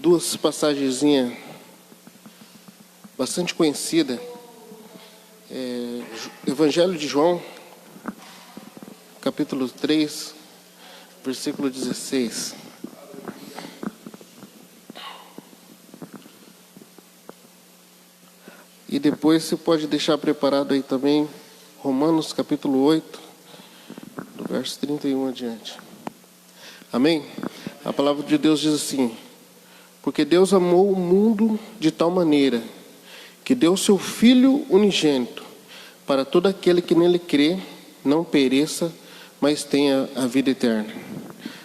duas passagenzinhas bastante conhecidas. Evangelho de João, capítulo 3, versículo 16. E depois você pode deixar preparado aí também Romanos capítulo 8, do verso 31 adiante. Amém? A palavra de Deus diz assim: porque Deus amou o mundo de tal maneira que deu seu Filho unigênito, para todo aquele que nele crê, não pereça, mas tenha a vida eterna.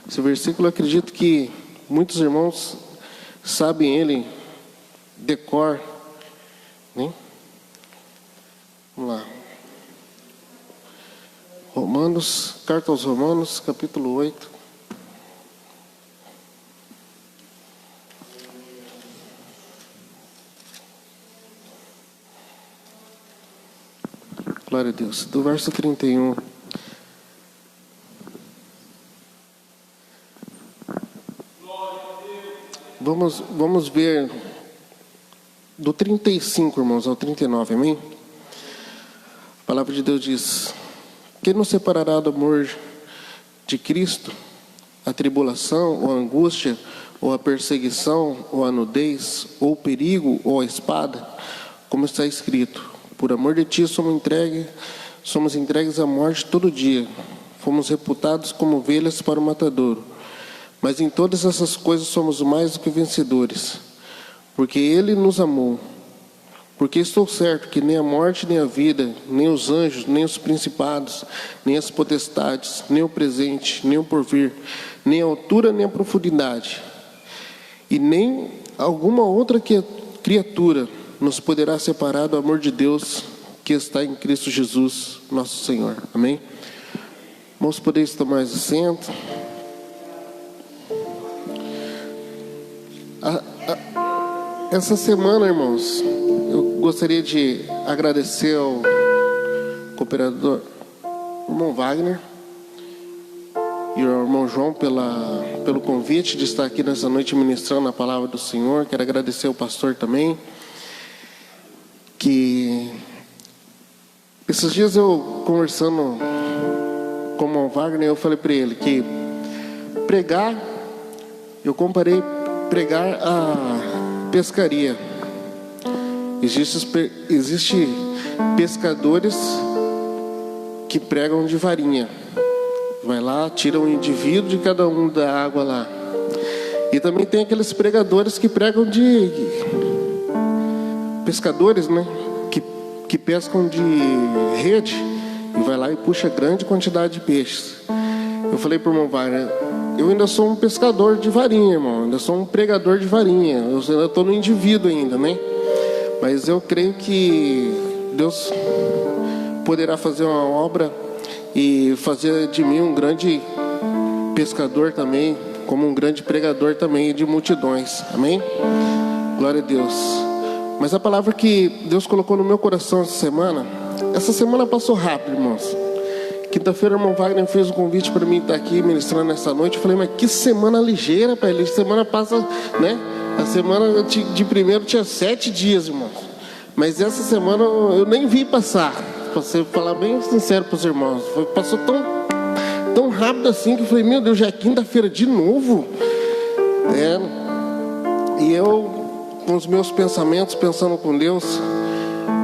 Esse versículo, eu acredito que muitos irmãos sabem ele de cor, né? Vamos lá. Carta aos Romanos, capítulo 8. Glória a Deus. Do verso 31. Vamos ver do 35, irmãos, ao 39, amém? A palavra de Deus diz: quem nos separará do amor de Cristo? A tribulação, ou a angústia, ou a perseguição, ou a nudez, ou o perigo, ou a espada? Como está escrito: por amor de ti somos entregues à morte todo dia. Fomos reputados como ovelhas para o matadouro. Mas em todas essas coisas somos mais do que vencedores, porque Ele nos amou. Porque estou certo que nem a morte, nem a vida, nem os anjos, nem os principados, nem as potestades, nem o presente, nem o porvir, nem a altura, nem a profundidade, e nem alguma outra criatura nos poderá separar do amor de Deus que está em Cristo Jesus, nosso Senhor. Amém? Vamos poder tomar assento. Essa semana, irmãos, eu gostaria de agradecer ao cooperador, irmão Wagner, e ao irmão João pelo convite de estar aqui nessa noite ministrando a palavra do Senhor. Quero agradecer ao pastor também, que esses dias eu conversando com o irmão Wagner, eu falei para ele que pregar, eu comparei pregar a pescaria. Existe pescadores que pregam de varinha. Vai lá, tira um indivíduo de cada um da água lá. E também tem aqueles pregadores que pregam de pescadores, né? Que pescam de rede e vai lá e puxa grande quantidade de peixes. Eu falei para o irmão Wagner: eu ainda sou um pescador de varinha, irmão. Ainda sou um pregador de varinha. Eu ainda estou no indivíduo ainda, né? Mas eu creio que Deus poderá fazer uma obra e fazer de mim um grande pescador também, como um grande pregador também de multidões. Amém? Glória a Deus. Mas a palavra que Deus colocou no meu coração essa semana passou rápido, irmãos. Quinta-feira o irmão Wagner fez um convite para mim estar aqui ministrando nessa noite. Eu falei: mas que semana ligeira, pai. A semana passa, né? A semana de primeiro tinha 7 dias, irmãos. Mas essa semana eu nem vi passar. Para você falar bem sincero para os irmãos, passou tão rápido assim que eu falei: meu Deus, já é quinta-feira de novo. E eu, com os meus pensamentos, pensando com Deus,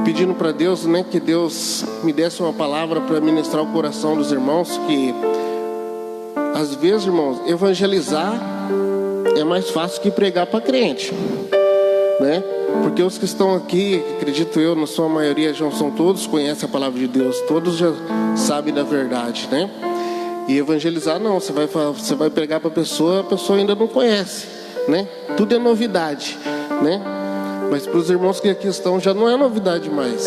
pedindo para Deus, né, que Deus me desse uma palavra para ministrar o coração dos irmãos. Que às vezes, irmãos, evangelizar é mais fácil que pregar para crente, né? Porque os que estão aqui, acredito eu, na sua maioria, já são todos, conhecem a palavra de Deus, todos já sabem da verdade, né? E evangelizar não, você vai pregar para a pessoa ainda não conhece, né? Tudo é novidade, né? Mas para os irmãos que aqui estão, já não é novidade mais.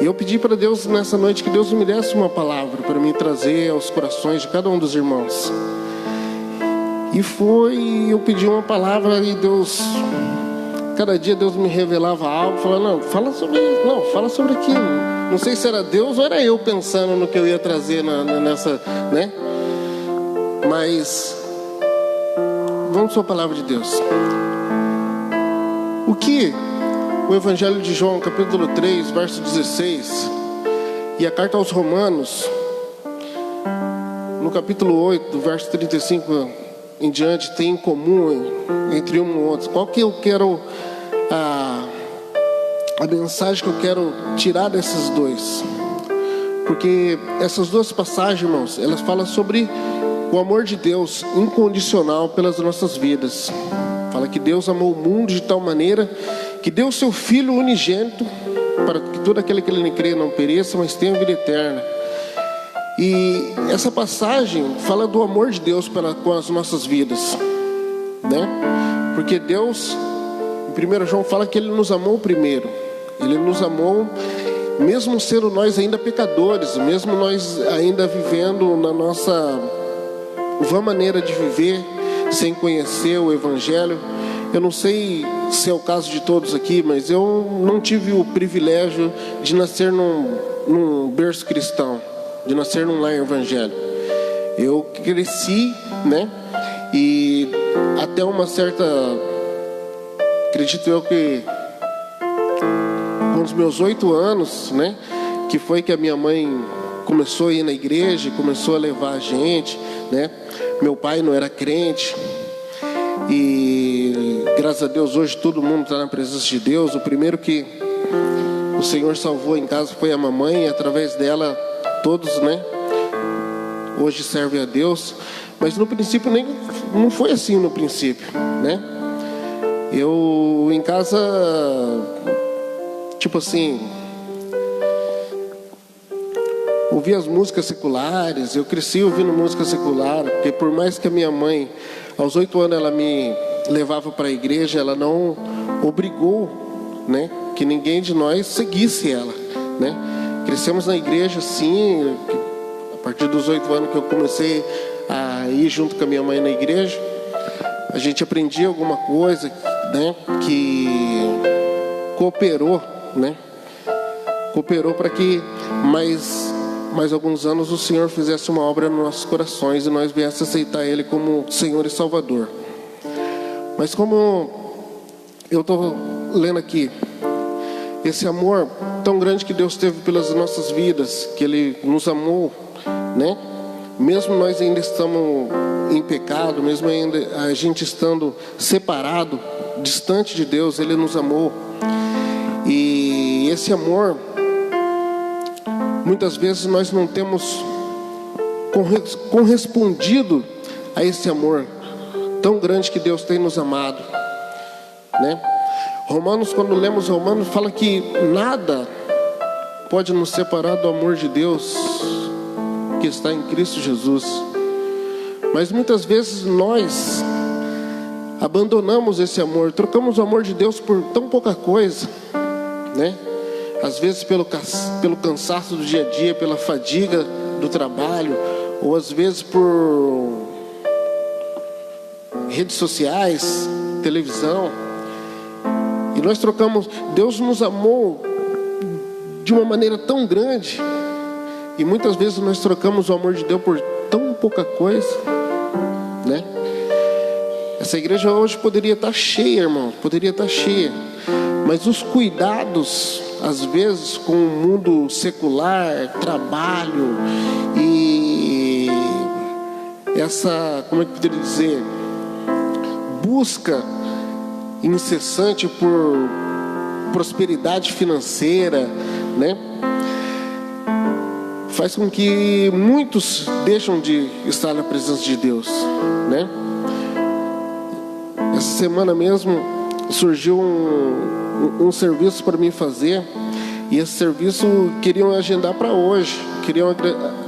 E eu pedi para Deus nessa noite que Deus me desse uma palavra para me trazer aos corações de cada um dos irmãos. E eu pedi uma palavra e Deus, cada dia Deus me revelava algo, falando: fala sobre aquilo. Não sei se era Deus ou era eu pensando no que eu ia trazer nessa, né? Mas vamos à palavra de Deus. O que o Evangelho de João, capítulo 3, verso 16, e a carta aos Romanos, no capítulo 8, do verso 35 em diante, tem em comum entre um e outro? Qual que eu quero, a mensagem que eu quero tirar desses dois? Porque essas duas passagens, irmãos, elas falam sobre o amor de Deus incondicional pelas nossas vidas. Fala que Deus amou o mundo de tal maneira que deu o seu Filho unigênito para que todo aquele que nele crê não pereça, mas tenha vida eterna. E essa passagem fala do amor de Deus com as nossas vidas, né? Porque Deus, em 1 João fala que Ele nos amou primeiro. Ele nos amou mesmo sendo nós ainda pecadores, mesmo nós ainda vivendo na nossa vã maneira de viver, sem conhecer o Evangelho. Eu não sei se é o caso de todos aqui, mas eu não tive o privilégio de nascer num berço cristão, de nascer num lar evangélico. Eu cresci, né? E até uma certa, acredito eu que com os meus 8 anos, né? Que foi que a minha mãe começou a ir na igreja, começou a levar a gente, né? Meu pai não era crente. E graças a Deus hoje todo mundo está na presença de Deus. O primeiro que o Senhor salvou em casa foi a mamãe, e através dela todos, né, hoje servem a Deus. Mas no princípio não foi assim no princípio, né? Eu em casa, tipo assim, ouvia as músicas seculares. Eu cresci ouvindo música secular, porque por mais que a minha mãe, aos 8 anos, ela me levava para a igreja, ela não obrigou, né, que ninguém de nós seguisse ela, né? Crescemos na igreja, sim. A partir dos 8 anos que eu comecei a ir junto com a minha mãe na igreja, a gente aprendia alguma coisa, né, que cooperou, né? Cooperou para que mais alguns anos o Senhor fizesse uma obra nos nossos corações e nós viéssemos aceitar Ele como Senhor e Salvador. Mas como eu estou lendo aqui, esse amor tão grande que Deus teve pelas nossas vidas, que Ele nos amou, né? Mesmo nós ainda estamos em pecado, mesmo ainda a gente estando separado, distante de Deus, Ele nos amou. E esse amor, muitas vezes nós não temos correspondido a esse amor tão grande que Deus tem nos amado, né? Romanos, quando lemos Romanos, fala que nada pode nos separar do amor de Deus que está em Cristo Jesus. Mas muitas vezes nós abandonamos esse amor, trocamos o amor de Deus por tão pouca coisa, né? Às vezes pelo cansaço do dia a dia, pela fadiga do trabalho, ou às vezes por redes sociais, televisão. E nós trocamos. Deus nos amou de uma maneira tão grande, e muitas vezes nós trocamos o amor de Deus por tão pouca coisa, né? Essa igreja hoje poderia estar cheia, irmão, poderia estar cheia, mas os cuidados, às vezes, com o mundo secular, trabalho e essa, como é que eu poderia dizer, busca incessante por prosperidade financeira, né, faz com que muitos deixam de estar na presença de Deus, né? Essa semana mesmo surgiu um serviço para mim fazer, e esse serviço queriam agendar para hoje,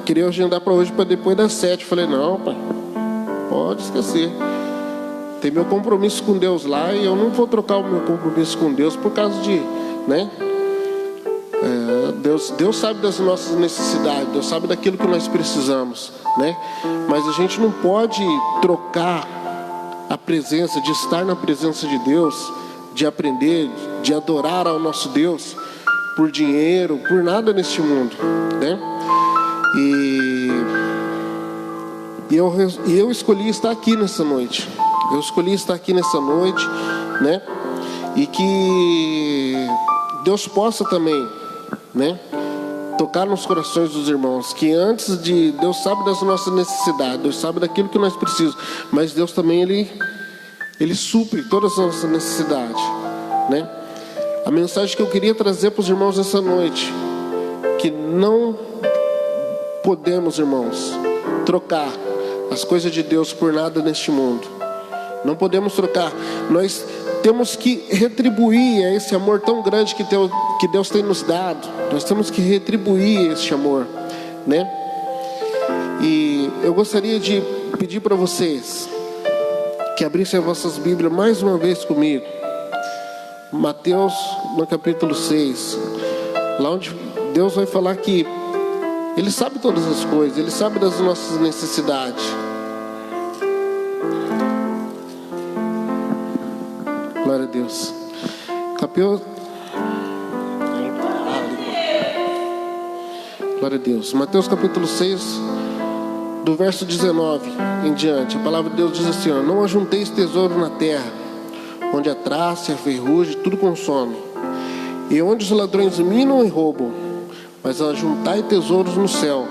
queriam agendar para hoje, para depois das 7. Eu falei, não, pai, pode esquecer, tem meu compromisso com Deus lá, e eu não vou trocar o meu compromisso com Deus por causa de, né? Deus sabe das nossas necessidades, Deus sabe daquilo que nós precisamos, né? Mas a gente não pode trocar a presença, de estar na presença de Deus, de aprender, de adorar ao nosso Deus, por dinheiro, por nada neste mundo, né? E eu escolhi estar aqui nessa noite. Eu escolhi estar aqui nessa noite, né? E que Deus possa também, né, tocar nos corações dos irmãos, que antes de... Deus sabe das nossas necessidades, Deus sabe daquilo que nós precisamos, mas Deus também, Ele supre todas as nossas necessidades, né? A mensagem que eu queria trazer para os irmãos essa noite, que não podemos, irmãos, trocar as coisas de Deus por nada neste mundo. Não podemos trocar. Nós temos que retribuir esse amor tão grande que Deus tem nos dado. Nós temos que retribuir esse amor, né? E eu gostaria de pedir para vocês que abrissem as vossas Bíblias mais uma vez comigo. Mateus, no capítulo 6. Lá onde Deus vai falar que Ele sabe todas as coisas, Ele sabe das nossas necessidades. Glória a Deus. Glória a Deus. Mateus capítulo 6, do verso 19 em diante. A palavra de Deus diz assim, ó: não ajunteis tesouro na terra, onde a traça e a ferrugem tudo consome, e onde os ladrões minam e roubam, mas ajuntai tesouros no céu,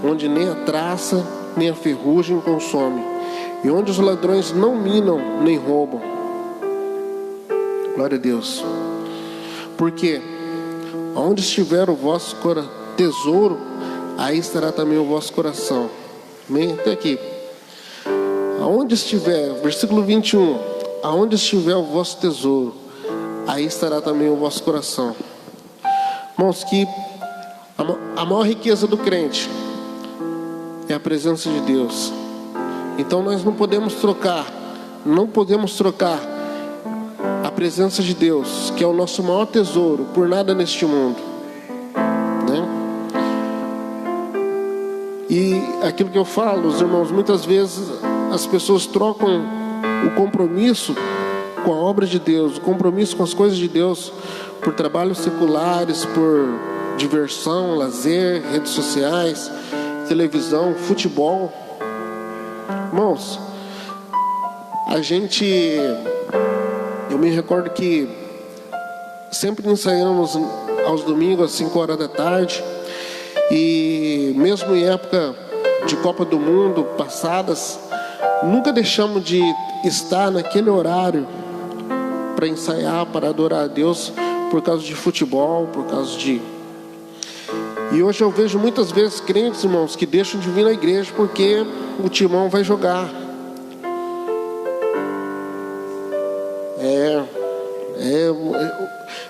onde nem a traça nem a ferrugem consome, e onde os ladrões não minam nem roubam. Glória a Deus. Porque onde estiver o vosso tesouro, aí estará também o vosso coração. Amém? Até aqui. Aonde estiver, versículo 21, aonde estiver o vosso tesouro, aí estará também o vosso coração. Irmãos, que a maior riqueza do crente é a presença de Deus. Então nós não podemos trocar a presença de Deus, que é o nosso maior tesouro, por nada neste mundo, né? E aquilo que eu falo, os irmãos, muitas vezes as pessoas trocam o compromisso com a obra de Deus, o compromisso com as coisas de Deus, por trabalhos seculares, por diversão, lazer, redes sociais, televisão, futebol. Irmãos, eu me recordo que sempre ensaiamos aos domingos às 5 horas da tarde, e mesmo em época de Copa do Mundo passadas, nunca deixamos de estar naquele horário para ensaiar, para adorar a Deus, por causa de futebol, por causa de... E hoje eu vejo muitas vezes crentes, irmãos, que deixam de vir na igreja porque o timão vai jogar.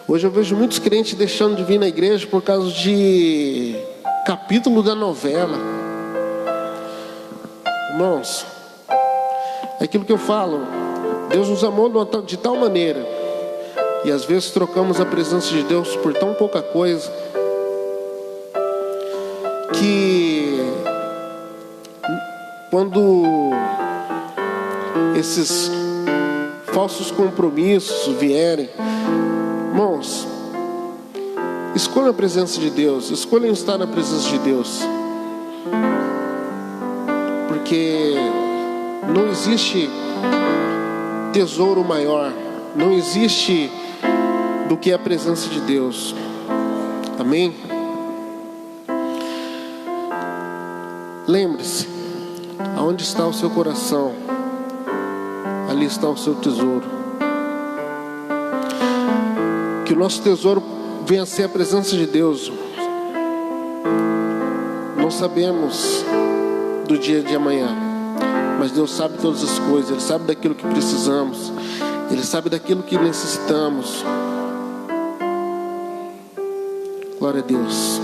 Hoje eu vejo muitos crentes deixando de vir na igreja por causa de capítulo da novela. Irmãos, é aquilo que eu falo, Deus nos amou de tal maneira, e às vezes trocamos a presença de Deus por tão pouca coisa, que quando esses falsos compromissos vierem, irmãos, escolha a presença de Deus, escolham estar na presença de Deus, porque não existe tesouro maior, não existe do que a presença de Deus. Amém? Lembre-se, aonde está o seu coração, ali está o seu tesouro. Que o nosso tesouro venha a ser a presença de Deus. Não sabemos do dia de amanhã, mas Deus sabe todas as coisas. Ele sabe daquilo que precisamos, Ele sabe daquilo que necessitamos. Glória a Deus.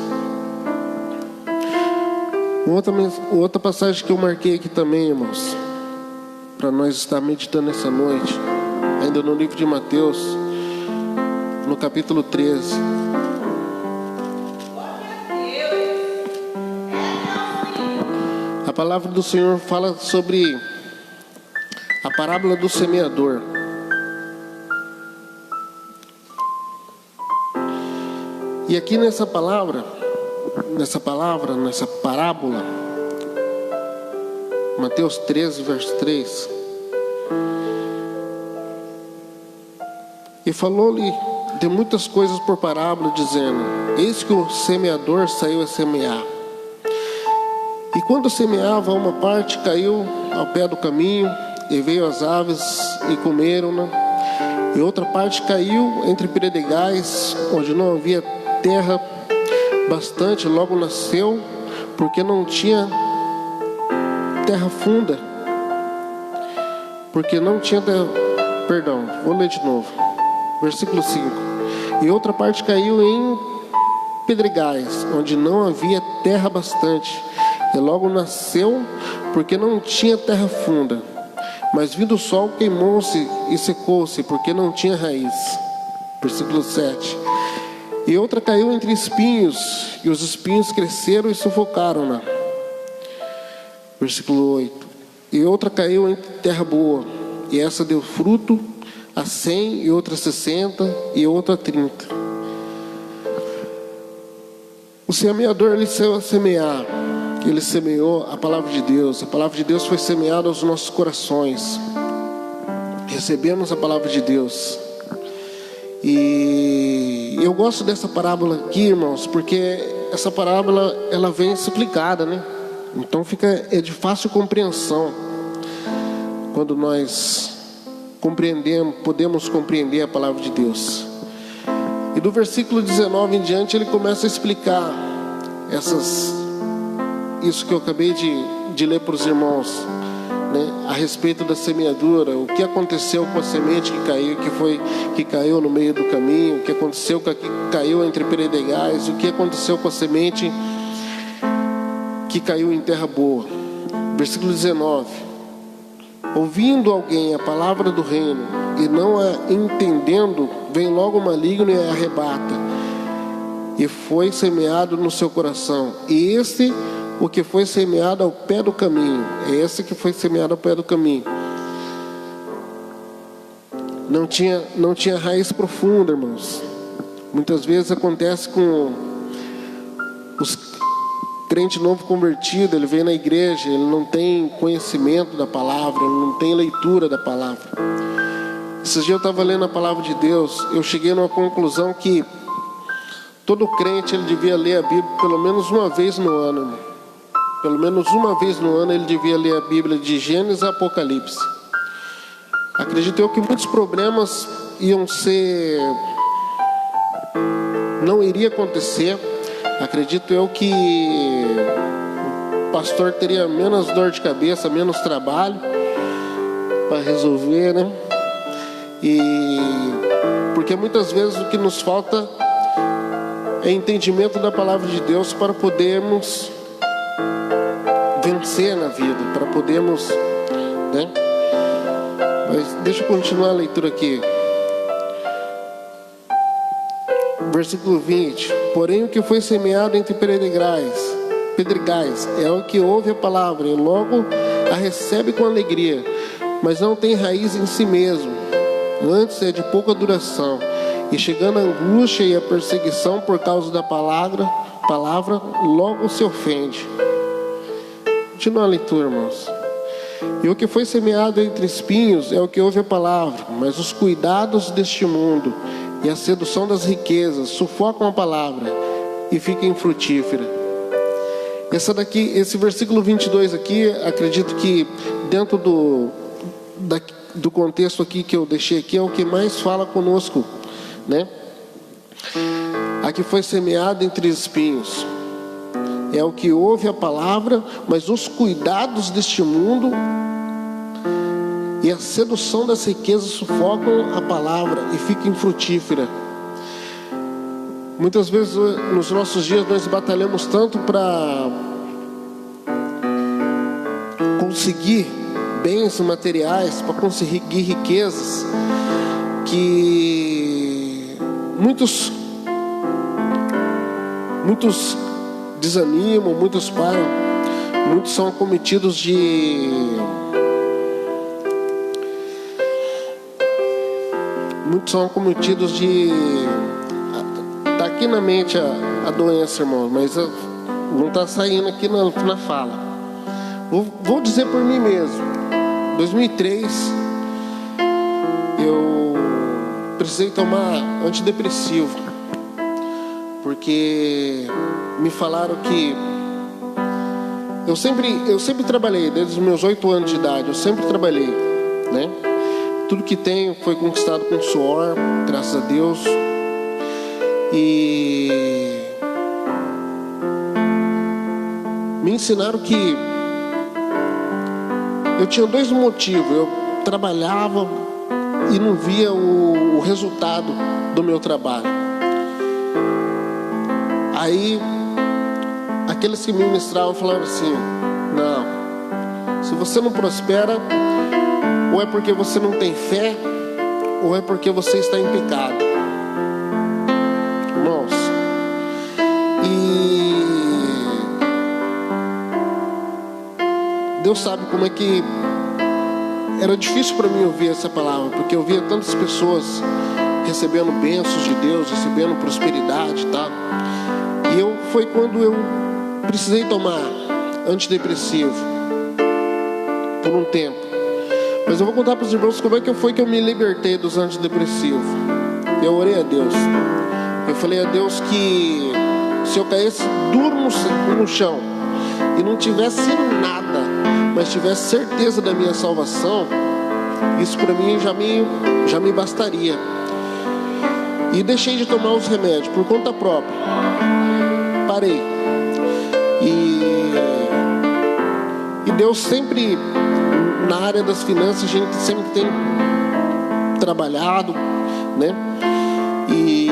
Outra passagem que eu marquei aqui também, irmãos, para nós estar meditando essa noite, ainda no livro de Mateus, no capítulo 13. A palavra do Senhor fala sobre a parábola do semeador. E aqui nessa parábola, Mateus 13, verso 3, E falou-lhe de muitas coisas por parábola, dizendo: eis que o semeador saiu a semear. E quando semeava, uma parte caiu ao pé do caminho, e veio as aves e comeram-na. E outra parte caiu entre pedregais, onde não havia terra bastante, logo nasceu, porque não tinha terra funda. Porque não tinha terra... Perdão, vou ler de novo. Versículo 5. E outra parte caiu em pedregais, onde não havia terra bastante, e logo nasceu, porque não tinha terra funda. Mas vindo o sol, queimou-se e secou-se, porque não tinha raiz. Versículo 7. E outra caiu entre espinhos, e os espinhos cresceram e sufocaram-na. Versículo 8. E outra caiu em terra boa, e essa deu fruto a 100, e outra a 60, e outra a 30. O semeador, ele saiu a semear. Ele semeou a palavra de Deus. A palavra de Deus foi semeada aos nossos corações. Recebemos a palavra de Deus. E eu gosto dessa parábola aqui, irmãos, porque essa parábola, ela vem explicada, né? Então é de fácil compreensão. Quando nós compreendemos, podemos compreender a palavra de Deus. E do versículo 19 em diante, ele começa a explicar isso que eu acabei de ler para os irmãos, né? A respeito da semeadura, o que aconteceu com a semente que caiu no meio do caminho, o que aconteceu com a que caiu entre pedregais, o que aconteceu com a semente que caiu em terra boa. Versículo 19. Ouvindo alguém a palavra do reino e não a entendendo, vem logo o maligno e a arrebata. E foi semeado no seu coração. E o que foi semeado ao pé do caminho. É esse que foi semeado ao pé do caminho. Não tinha raiz profunda, irmãos. Muitas vezes acontece com os crente novo convertido. Ele vem na igreja, ele não tem conhecimento da palavra, ele não tem leitura da palavra. Esses dias eu estava lendo a palavra de Deus, eu cheguei numa conclusão que todo crente ele devia ler a Bíblia pelo menos uma vez no ano, irmão. Pelo menos uma vez no ano ele devia ler a Bíblia de Gênesis a Apocalipse. Acredito eu que muitos problemas não iria acontecer. Acredito eu que o pastor teria menos dor de cabeça, menos trabalho para resolver, né? Porque muitas vezes o que nos falta é entendimento da palavra de Deus para podermos vencer na vida, para podermos, né? Mas deixa eu continuar a leitura aqui. Versículo 20. Porém o que foi semeado entre pedregais é o que ouve a palavra e logo a recebe com alegria, mas não tem raiz em si mesmo, antes é de pouca duração, e chegando a angústia e a perseguição por causa da palavra logo se ofende. Continua a leitura, irmãos. E o que foi semeado entre espinhos é o que ouve a palavra, mas os cuidados deste mundo e a sedução das riquezas sufocam a palavra e fica infrutífera. Esse versículo 22 aqui, acredito que dentro do contexto aqui que eu deixei aqui, é o que mais fala conosco, né? A que foi semeado entre espinhos é o que ouve a palavra, mas os cuidados deste mundo e a sedução das riquezas sufocam a palavra e fica infrutífera. Muitas vezes nos nossos dias nós batalhamos tanto para conseguir bens materiais, para conseguir riquezas, que muitos desanimam, muitos param, muitos são acometidos tá aqui na mente a doença, irmão, mas não está saindo aqui na fala. Vou dizer por mim mesmo. 2003 eu precisei tomar antidepressivo, porque me falaram que eu sempre trabalhei, desde os meus 8 anos de idade, eu sempre trabalhei, né? Tudo que tenho foi conquistado com suor, graças a Deus. E me ensinaram que eu tinha 2 motivos. Eu trabalhava e não via o resultado do meu trabalho. Aí aqueles que me ministravam falaram assim: não, se você não prospera, ou é porque você não tem fé, ou é porque você está em pecado. Irmãos, e Deus sabe como é que era difícil para mim ouvir essa palavra, porque eu via tantas pessoas recebendo bênçãos de Deus, recebendo prosperidade, tá? E foi quando eu precisei tomar antidepressivo por um tempo. Mas eu vou contar para os irmãos como é que foi que eu me libertei dos antidepressivos. Eu orei a Deus. Eu falei a Deus que se eu caísse duro no chão e não tivesse nada, mas tivesse certeza da minha salvação, isso para mim já me bastaria. E deixei de tomar os remédios por conta própria. Parei. E Deus sempre, na área das finanças, a gente sempre tem trabalhado, né? E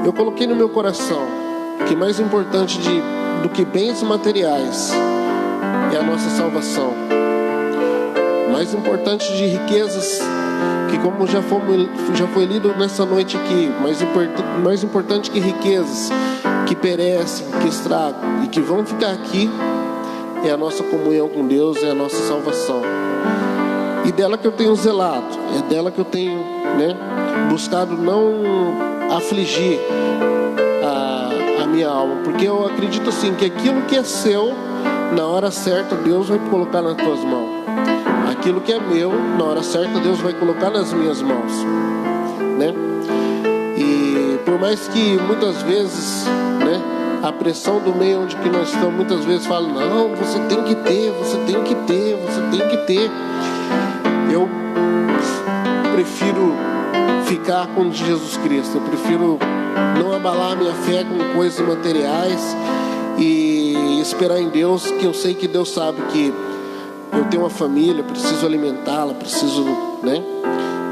eu coloquei no meu coração que mais importante do que bens materiais é a nossa salvação. Mais importante de riquezas, que como já foi lido nessa noite aqui, mais importante que riquezas que perecem, que estragam e que vão ficar aqui, é a nossa comunhão com Deus, é a nossa salvação. E dela que eu tenho zelado, é dela que eu tenho, né, buscado não afligir a minha alma, porque eu acredito assim, que aquilo que é seu, na hora certa Deus vai colocar nas tuas mãos. Aquilo que é meu, na hora certa Deus vai colocar nas minhas mãos, né? E por mais que muitas vezes, né, a pressão do meio onde que nós estamos muitas vezes fala: não, você tem que ter, você tem que ter, você tem que ter. Eu prefiro ficar com Jesus Cristo. Eu prefiro não abalar a minha fé com coisas materiais e esperar em Deus, que eu sei que Deus sabe que eu tenho uma família, preciso alimentá-la, preciso, né?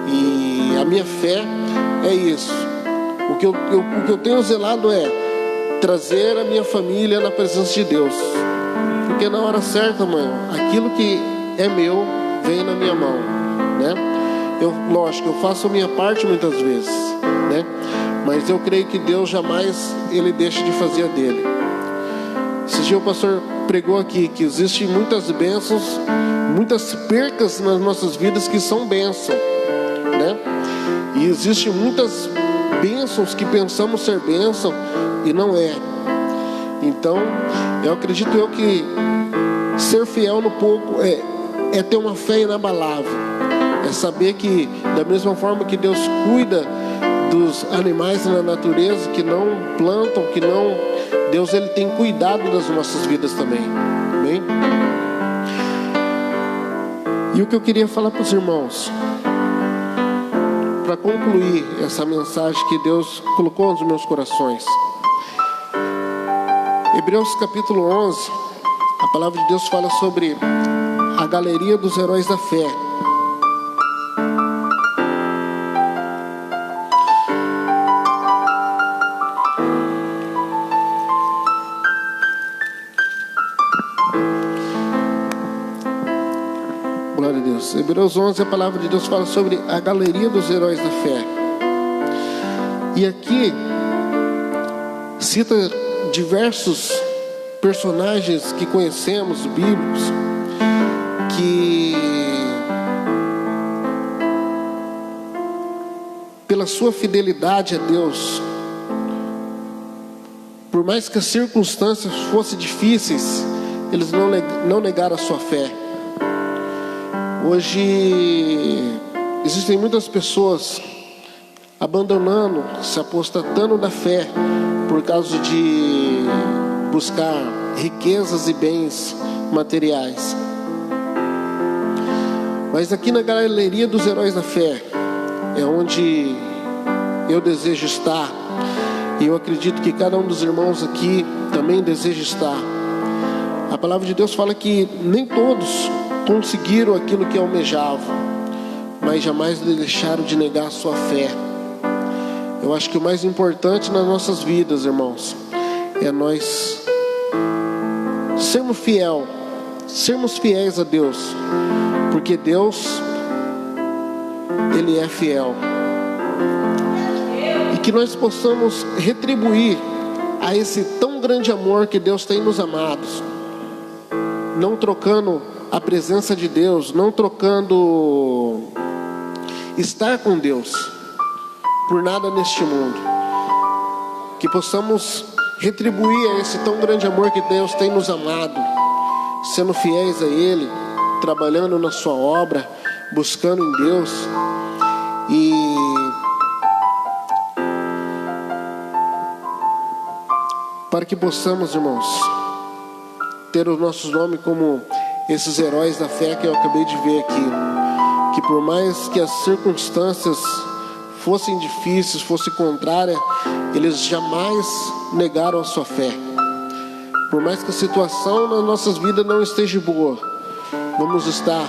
E a minha fé é isso. O que eu tenho zelado é trazer a minha família na presença de Deus, porque na hora certa, mano, aquilo que é meu vem na minha mão, né? Lógico, eu faço a minha parte muitas vezes, né? Mas eu creio que Deus jamais ele deixa de fazer a dele. Esse dia o pastor pregou aqui que existem muitas bênçãos, muitas percas nas nossas vidas que são bênçãos, né? E existem muitas bênçãos que pensamos ser bênção e não é. Então, eu acredito que ser fiel no pouco é ter uma fé inabalável. É saber que da mesma forma que Deus cuida dos animais na natureza, que não plantam, que não... Deus ele tem cuidado das nossas vidas também. Amém? E o que eu queria falar para os irmãos, para concluir essa mensagem que Deus colocou nos meus corações. Hebreus capítulo 11, a palavra de Deus fala sobre a galeria dos heróis da fé. Glória a Deus. Hebreus 11, a palavra de Deus fala sobre a galeria dos heróis da fé. E aqui cita diversos personagens que conhecemos, bíblicos, que pela sua fidelidade a Deus, por mais que as circunstâncias fossem difíceis, eles não negaram a sua fé. Hoje existem muitas pessoas abandonando, se apostatando da fé por causa de buscar riquezas e bens materiais. Mas aqui na galeria dos heróis da fé é onde eu desejo estar, e eu acredito que cada um dos irmãos aqui também deseja estar. A palavra de Deus fala que nem todos conseguiram aquilo que almejavam, mas jamais deixaram de negar a sua fé. Eu acho que o mais importante nas nossas vidas, irmãos, é nós sermos fiéis a Deus, porque Deus, Ele é fiel, e que nós possamos retribuir a esse tão grande amor que Deus tem nos amados, não trocando a presença de Deus, não trocando estar com Deus por nada neste mundo. Que possamos retribuir a esse tão grande amor que Deus tem nos amado, sendo fiéis a Ele, trabalhando na sua obra, buscando em Deus, e para que possamos, irmãos, ter os nossos nomes como esses heróis da fé que eu acabei de ver aqui. Que por mais que as circunstâncias fossem difíceis, fossem contrárias, eles jamais negaram a sua fé. Por mais que a situação nas nossas vidas não esteja boa, vamos estar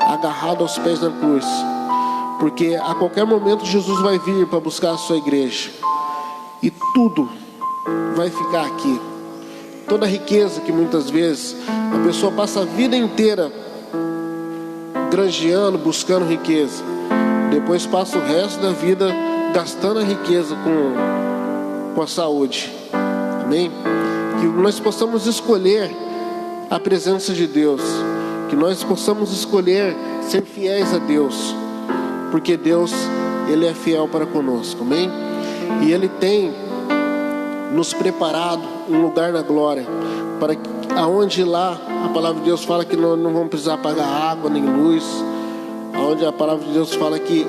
agarrados aos pés da cruz, porque a qualquer momento Jesus vai vir para buscar a sua igreja, e tudo vai ficar aqui. Toda a riqueza que muitas vezes a pessoa passa a vida inteira granjeando, buscando riqueza, depois passa o resto da vida gastando a riqueza com a saúde. Amém? Que nós possamos escolher a presença de Deus, que nós possamos escolher ser fiéis a Deus, porque Deus, Ele é fiel para conosco. Amém? E Ele tem nos preparado um lugar na glória, para que aonde lá a palavra de Deus fala que não vamos precisar pagar água nem luz, aonde a palavra de Deus fala que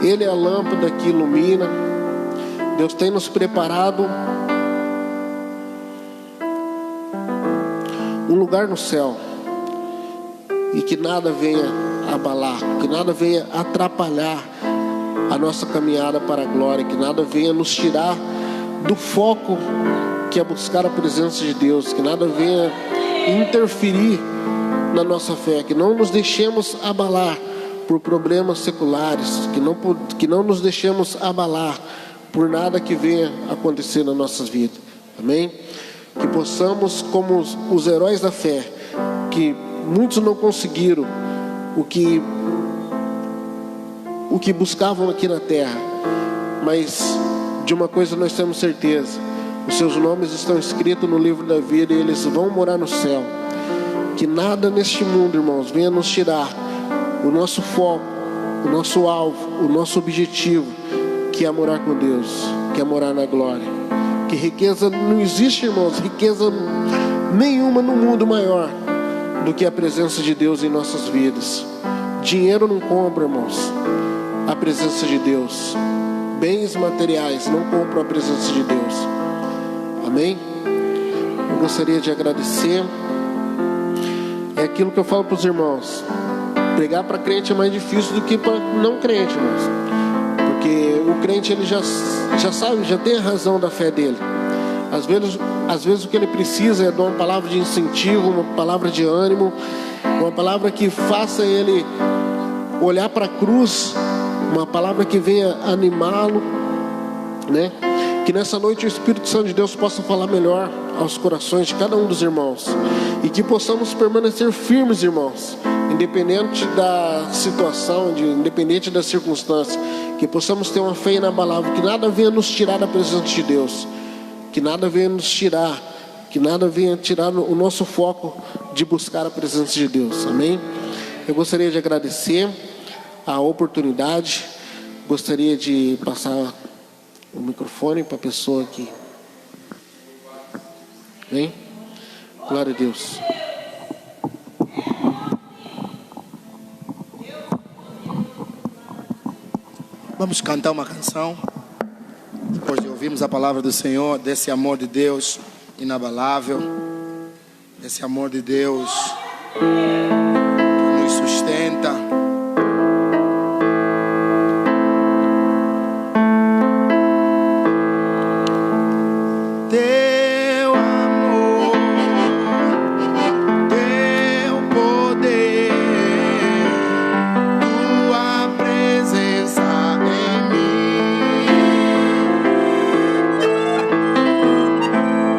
Ele é a lâmpada que ilumina. Deus tem nos preparado um lugar no céu, e que nada venha abalar, que nada venha atrapalhar a nossa caminhada para a glória, que nada venha nos tirar do foco que é buscar a presença de Deus, que nada venha interferir na nossa fé, que não nos deixemos abalar por problemas seculares, que não nos deixemos abalar por nada que venha acontecer nas nossas vidas. Amém? Que possamos, como os heróis da fé, que muitos não conseguiram o que buscavam aqui na terra, mas de uma coisa nós temos certeza: os seus nomes estão escritos no livro da vida, e eles vão morar no céu. Que nada neste mundo, irmãos, venha nos tirar o nosso foco, o nosso alvo, o nosso objetivo, que é morar com Deus, que é morar na glória. Que riqueza não existe, irmãos, riqueza nenhuma no mundo maior do que a presença de Deus em nossas vidas. Dinheiro não compra, irmãos, a presença de Deus. Bens materiais não compram a presença de Deus. Amém? Eu gostaria de agradecer. É aquilo que eu falo para os irmãos: pregar para crente é mais difícil do que para não crente, irmãos, porque o crente, ele já sabe, já tem a razão da fé dele. Às vezes o que ele precisa é de uma palavra de incentivo, uma palavra de ânimo, uma palavra que faça ele olhar para a cruz, uma palavra que venha animá-lo, né? Que nessa noite o Espírito Santo de Deus possa falar melhor aos corações de cada um dos irmãos, e que possamos permanecer firmes, irmãos, independente da situação, independente das circunstâncias, que possamos ter uma fé inabalável, que nada venha nos tirar da presença de Deus, que nada venha nos tirar, que nada venha tirar o nosso foco de buscar a presença de Deus. Amém? Eu gostaria de agradecer a oportunidade, gostaria de passar o microfone para a pessoa aqui. Amém? Glória a Deus. Vamos cantar uma canção. Depois de ouvirmos a palavra do Senhor, desse amor de Deus inabalável, desse amor de Deus que nos sustenta. Teu amor, teu poder, tua presença em mim.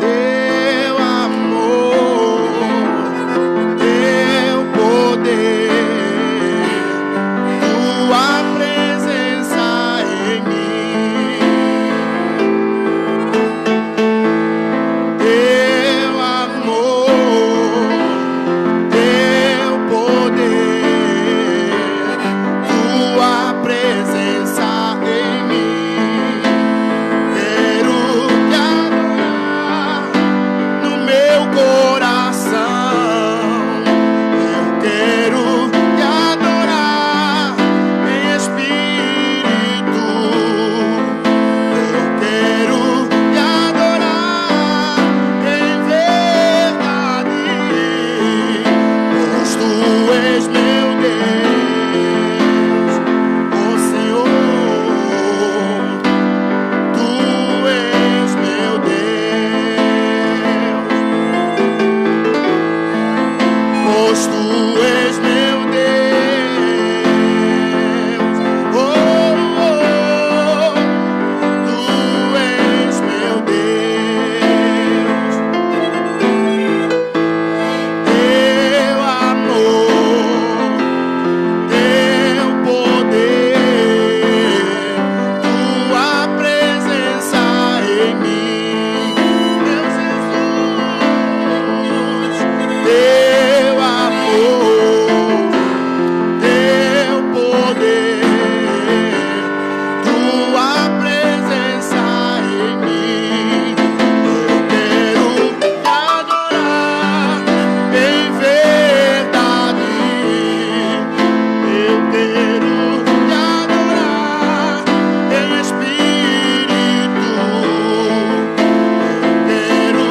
Teu amor, teu poder, tua presença em mim. Teu amor, teu poder, tua presença em mim. Quero te adorar no meu coração. Eu quero te adorar em espírito. Eu quero te adorar em verdade, pois tu és meu Deus, ó Senhor, tu és meu Deus, pois tu és meu Deus, oh, oh, tu és meu Deus. Teu amor, teu poder, tua presença em mim, meu Jesus. Teu amor, teu poder, tua presença em mim. Eu quero te adorar em verdade. Eu quero te adorar em espírito. Eu quero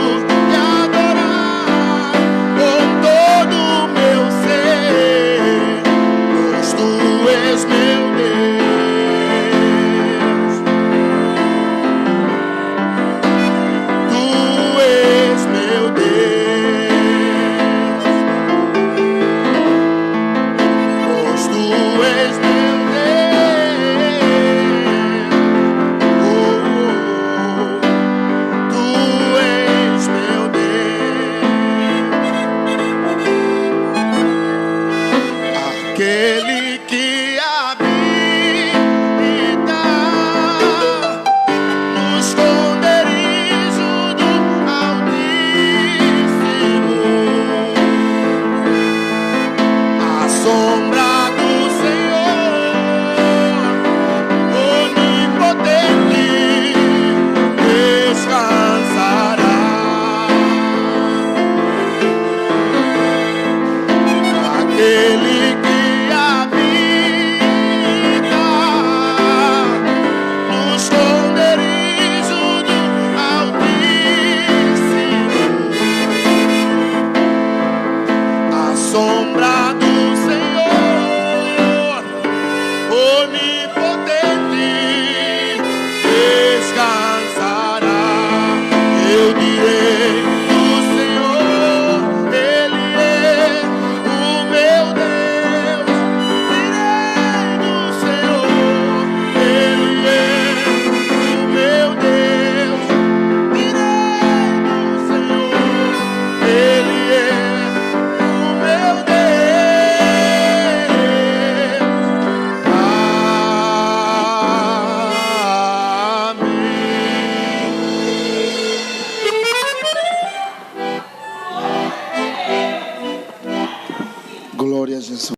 te adorar com todo o meu ser, pois tu és meu Deus. Tu és meu Deus, pois tu és meu Deus. Oh, tu és meu Deus. Aquele